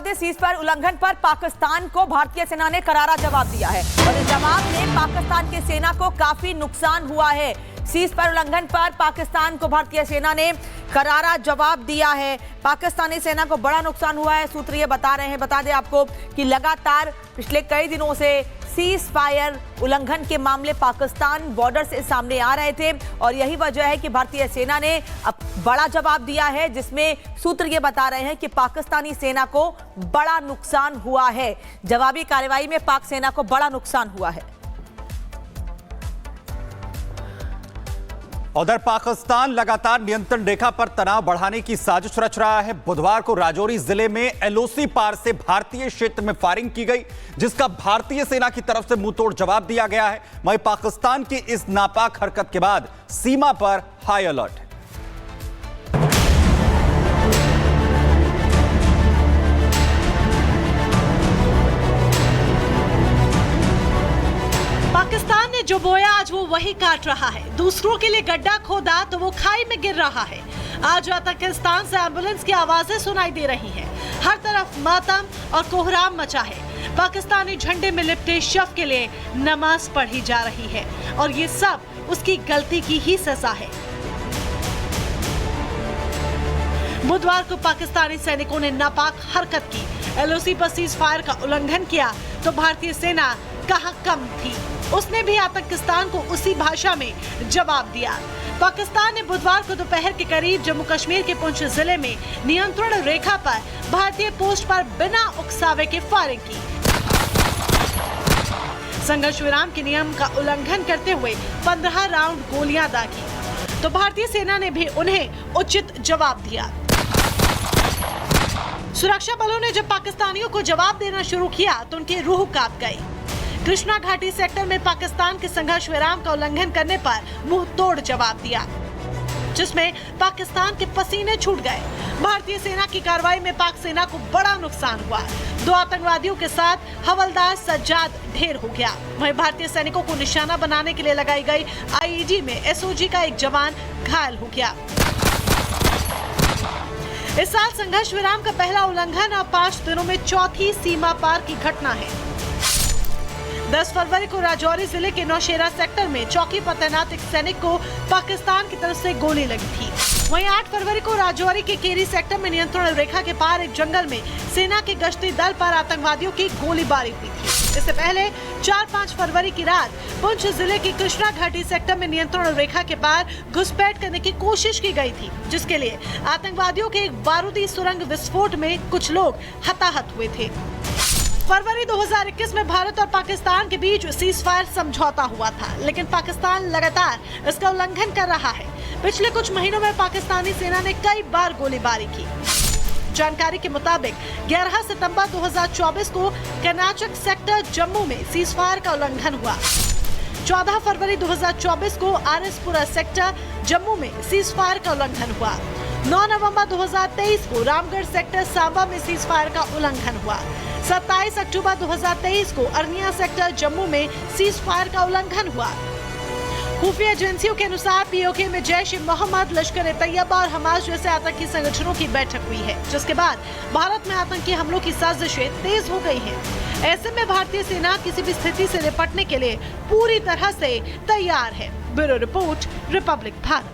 दें, सीज़फायर उल्लंघन पर पाकिस्तान को भारतीय सेना ने करारा जवाब दिया है और इस जवाब में पाकिस्तान की सेना को काफी नुकसान हुआ है। सीज़फायर उल्लंघन पर पाकिस्तान को भारतीय सेना ने करारा जवाब दिया है। पाकिस्तानी सेना को बड़ा नुकसान हुआ है, सूत्र ये बता रहे हैं। बता दें आपको कि लगातार पिछले कई दिनों से सीज़फायर उल्लंघन के मामले पाकिस्तान बॉर्डर से सामने आ रहे थे और यही वजह है कि भारतीय सेना ने अब बड़ा जवाब दिया है, जिसमें सूत्र ये बता रहे हैं कि पाकिस्तानी सेना को बड़ा नुकसान हुआ है। जवाबी कार्रवाई में पाक सेना को बड़ा नुकसान हुआ है। उधर पाकिस्तान लगातार नियंत्रण रेखा पर तनाव बढ़ाने की साजिश रच रहा है। बुधवार को राजौरी जिले में एलओसी पार से भारतीय क्षेत्र में फायरिंग की गई, जिसका भारतीय सेना की तरफ से मुंहतोड़ जवाब दिया गया है। वहीं पाकिस्तान की इस नापाक हरकत के बाद सीमा पर हाई अलर्ट है। पाकिस्तान ने जो बोया आज वो वही काट रहा है। दूसरों के लिए गड्ढा खोदा तो वो खाई में गिर रहा है। आज पाकिस्तान से एम्बुलेंस की आवाजें सुनाई दे रही हैं। हर तरफ मातम और कोहराम मचा है। पाकिस्तानी झंडे में लिपटे शव के लिए नमाज पढ़ी जा रही है और ये सब उसकी गलती की ही सजा है। बुधवार को पाकिस्तानी सैनिकों ने नापाक हरकत की, एलओसी पर सीज़फायर का उल्लंघन किया तो भारतीय सेना कहाँ कम थी। उसने भी पाकिस्तान को उसी भाषा में जवाब दिया। पाकिस्तान ने बुधवार को दोपहर के करीब जम्मू कश्मीर के पुंछ जिले में नियंत्रण रेखा पर भारतीय पोस्ट पर बिना उकसावे के फायरिंग की। संघर्ष विराम के नियम का उल्लंघन करते हुए 15 राउंड गोलियां दागी तो भारतीय सेना ने भी उन्हें उचित जवाब दिया। सुरक्षा बलों ने जब पाकिस्तानियों को जवाब देना शुरू किया तो उनकी रूह कांप गई। कृष्णा घाटी सेक्टर में पाकिस्तान के संघर्ष विराम का उल्लंघन करने पर मुंह तोड़ जवाब दिया, जिसमें पाकिस्तान के पसीने छूट गए। भारतीय सेना की कार्रवाई में पाक सेना को बड़ा नुकसान हुआ। 2 आतंकवादियों के साथ हवलदार सज्जाद ढेर हो गया। वहीं भारतीय सैनिकों को निशाना बनाने के लिए लगाई गई आईईडी में एसओजी का एक जवान घायल हो गया। इस साल संघर्ष विराम का पहला उल्लंघन और 5 दिनों में चौथी सीमा पार की घटना है। 10 फरवरी को राजौरी जिले के नौशेरा सेक्टर में चौकी पर तैनात एक सैनिक को पाकिस्तान की तरफ से गोली लगी थी। वहीं 8 फरवरी को राजौरी के केरी सेक्टर में नियंत्रण रेखा के पार एक जंगल में सेना के गश्ती दल पर आतंकवादियों की गोलीबारी हुई थी। इससे पहले 4-5 फरवरी की रात पुंछ जिले की कृष्णा घाटी सेक्टर में नियंत्रण रेखा के पार घुसपैठ करने की कोशिश की गई थी, जिसके लिए आतंकवादियों के एक बारूदी सुरंग विस्फोट में कुछ लोग हताहत हुए थे। फरवरी 2021 में भारत और पाकिस्तान के बीच सीज़फायर समझौता हुआ था, लेकिन पाकिस्तान लगातार इसका उल्लंघन कर रहा है। पिछले कुछ महीनों में पाकिस्तानी सेना ने कई बार गोलीबारी की। जानकारी के मुताबिक 11 सितंबर 2024 को कर्नाचक सेक्टर जम्मू में सीज़फायर का उल्लंघन हुआ। 14 फरवरी 2024 को आरएसपुरा सेक्टर जम्मू में सीज़फायर का उल्लंघन हुआ। 9 नवंबर 2023 को रामगढ़ सेक्टर सांबा में सीज़फायर का उल्लंघन हुआ। 27 अक्टूबर 2023 को अरनिया सेक्टर जम्मू में सीज़फायर का उल्लंघन हुआ। खुफिया एजेंसियों के अनुसार पीओके में जैश-ए-मोहम्मद, लश्कर-ए-तैयबा और हमास जैसे आतंकी संगठनों की बैठक हुई है, जिसके बाद भारत में आतंकी हमलों की साजिशें तेज हो गई हैं। ऐसे में भारतीय सेना किसी भी स्थिति से निपटने के लिए पूरी तरह से तैयार है। Bureau report, Republic Bharat.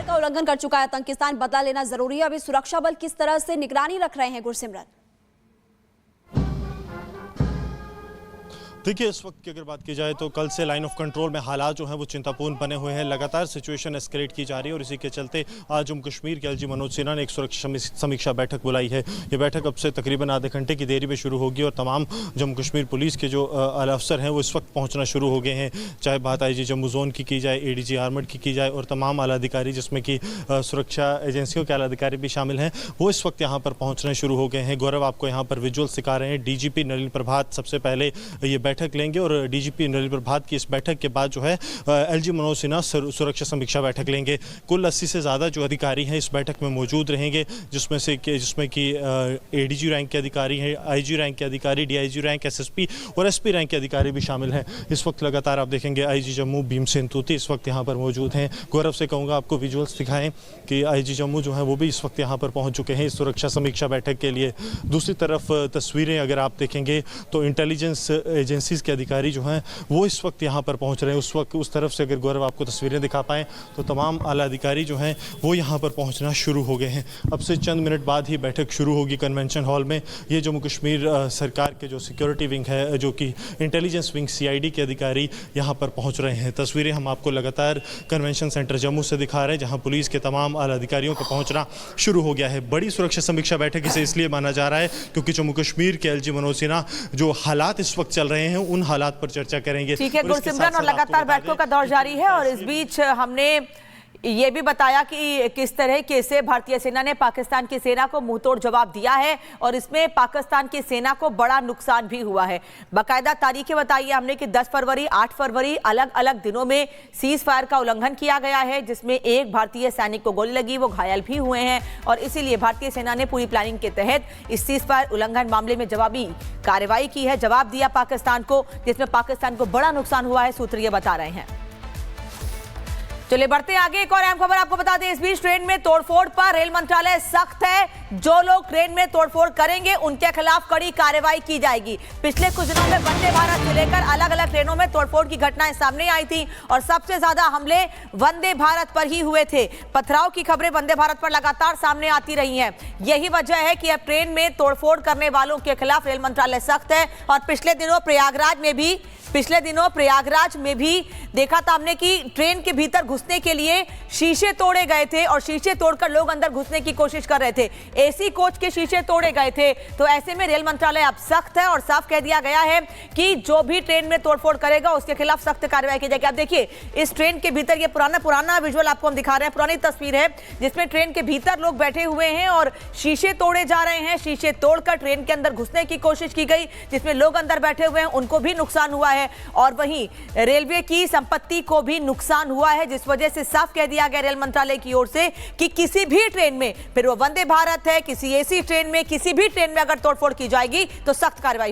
का उल्लंघन कर चुका है पाकिस्तान, बदला लेना जरूरी है। अभी सुरक्षा बल किस तरह से निगरानी रख रहे हैं, गुरसिमरन? देखिए, इस वक्त की अगर बात की जाए तो कल से लाइन ऑफ कंट्रोल में हालात जो हैं वो चिंतापूर्ण बने हुए हैं। लगातार सिचुएशन एस्केलेट की जा रही है और इसी के चलते आज जम्मू कश्मीर के एलजी मनोज सिन्हा ने एक सुरक्षा समीक्षा बैठक बुलाई है। ये बैठक अब से तकरीबन आधे घंटे की देरी में शुरू होगी और तमाम जम्मू कश्मीर पुलिस के जो अफसर हैं वो इस वक्त पहुँचना शुरू हो गए हैं। चाहे बात IG जम्मू जोन की जाए, ADG आर्मड की जाए और तमाम आला अधिकारी जिसमें कि सुरक्षा एजेंसियों के आला अधिकारी भी शामिल हैं, वो इस वक्त यहाँ पर पहुँचने शुरू हो गए हैं। गौरव आपको यहाँ पर विजुअल्स दिखा रहे हैं। DGP नलिन प्रभात सबसे पहले ये बैठक लेंगे और डीजीपी नलिन प्रभात की इस बैठक के बाद जो है एलजी मनोज सिन्हा सुरक्षा समीक्षा बैठक लेंगे। कुल 80 से ज़्यादा जो अधिकारी हैं इस बैठक में मौजूद रहेंगे, जिसमें कि एडीजी रैंक के अधिकारी हैं, आईजी रैंक के अधिकारी, डीआईजी रैंक, एसएसपी और एसपी रैंक के अधिकारी भी शामिल हैं। इस वक्त लगातार आप देखेंगे आईजी जम्मू भीमसेन तूती इस वक्त यहाँ पर मौजूद हैं। गौरव से कहूँगा आपको विजुअल्स दिखाएं कि आईजी जम्मू जो है वो भी इस वक्त यहाँ पर पहुँच चुके हैं इस सुरक्षा समीक्षा बैठक के लिए। दूसरी तरफ तस्वीरें अगर आप देखेंगे तो इंटेलिजेंस एजेंसीज के अधिकारी जो हैं वो इस वक्त यहाँ पर पहुँच रहे हैं। उस वक्त उस तरफ से अगर गौरव आपको तस्वीरें दिखा पाएँ तो तमाम आला अधिकारी जो हैं वो यहाँ पर पहुँचना शुरू हो गए हैं। अब से चंद मिनट बाद ही बैठक शुरू होगी कन्वेंशन हॉल में। ये जम्मू कश्मीर सरकार के जो सिक्योरिटी विंग है, जो कि इंटेलिजेंस विंग सीआईडी के अधिकारी यहाँ पर पहुँच रहे हैं। तस्वीरें हम आपको लगातार कन्वेंशन सेंटर जम्मू से दिखा रहे हैं, जहाँ पुलिस के तमाम आला अधिकारियों का पहुँचना शुरू हो गया है। बड़ी सुरक्षा समीक्षा बैठक इसे इसलिए माना जा रहा है क्योंकि जम्मू कश्मीर के एलजी मनोज सिन्हा जो हालात इस वक्त चल रहे हैं उन हालात पर चर्चा करेंगे। ठीक है गुरसिमरन, और लगातार बैठकों का दौर जारी है और इस बीच हमने ये भी बताया कि किस तरह से भारतीय सेना ने पाकिस्तान की सेना को मुंहतोड़ जवाब दिया है और इसमें पाकिस्तान की सेना को बड़ा नुकसान भी हुआ है। बाकायदा तारीखें बताई हमने कि 10 फरवरी, 8 फरवरी अलग अलग दिनों में सीज फायर का उल्लंघन किया गया है, जिसमें एक भारतीय सैनिक को गोली लगी, वो घायल भी हुए हैं और इसीलिए भारतीय सेना ने पूरी प्लानिंग के तहत इस सीज फायर उल्लंघन मामले में जवाबी कार्रवाई की है, जवाब दिया पाकिस्तान को, जिसमें पाकिस्तान को बड़ा नुकसान हुआ है, सूत्र ये बता रहे हैं। चलिए बढ़ते आगे, एक और अहम खबर आपको बता दें। इस बीच ट्रेन में तोड़फोड़ पर रेल मंत्रालय सख्त है। जो लोग ट्रेन में तोड़फोड़ करेंगे उनके खिलाफ कड़ी कार्रवाई की जाएगी। पिछले कुछ दिनों में वंदे भारत से लेकर अलग अलग ट्रेनों में तोड़फोड़ की घटनाएं सामने आई थी और सबसे ज्यादा हमले वंदे भारत पर ही हुए थे। पथराव की खबरें वंदे भारत पर लगातार सामने आती रही हैं। यही वजह है कि अब ट्रेन में तोड़फोड़ करने वालों के खिलाफ रेल मंत्रालय सख्त है। और पिछले दिनों प्रयागराज में भी देखा था हमने कि ट्रेन के भीतर घुसने के लिए शीशे तोड़े गए थे और शीशे तोड़कर लोग अंदर घुसने की कोशिश कर रहे थे। एसी कोच के शीशे तोड़े गए थे। तो ऐसे में रेल मंत्रालय अब सख्त है और साफ कह दिया गया है कि जो भी ट्रेन में तोड़फोड़ करेगा उसके खिलाफ सख्त कार्रवाई की जाएगी। आप देखिए इस ट्रेन के भीतर, ये पुराना विजुअल आपको हम दिखा रहे हैं, पुरानी तस्वीर है जिसमें ट्रेन के भीतर लोग बैठे हुए हैं और शीशे तोड़े जा रहे हैं। शीशे तोड़कर ट्रेन के अंदर घुसने की कोशिश की गई, जिसमें लोग अंदर बैठे हुए हैं, उनको भी नुकसान हुआ है और वहीं रेलवे की संपत्ति को भी नुकसान हुआ है, जिस वजह से साफ कह दिया गया रेल मंत्रालय की ओर से कि किसी भी ट्रेन में, फिर वो वंदे भारत है, किसी एसी ट्रेन में, किसी भी ट्रेन में अगर तोड़फोड़ की जाएगी तो सख्त कार्रवाई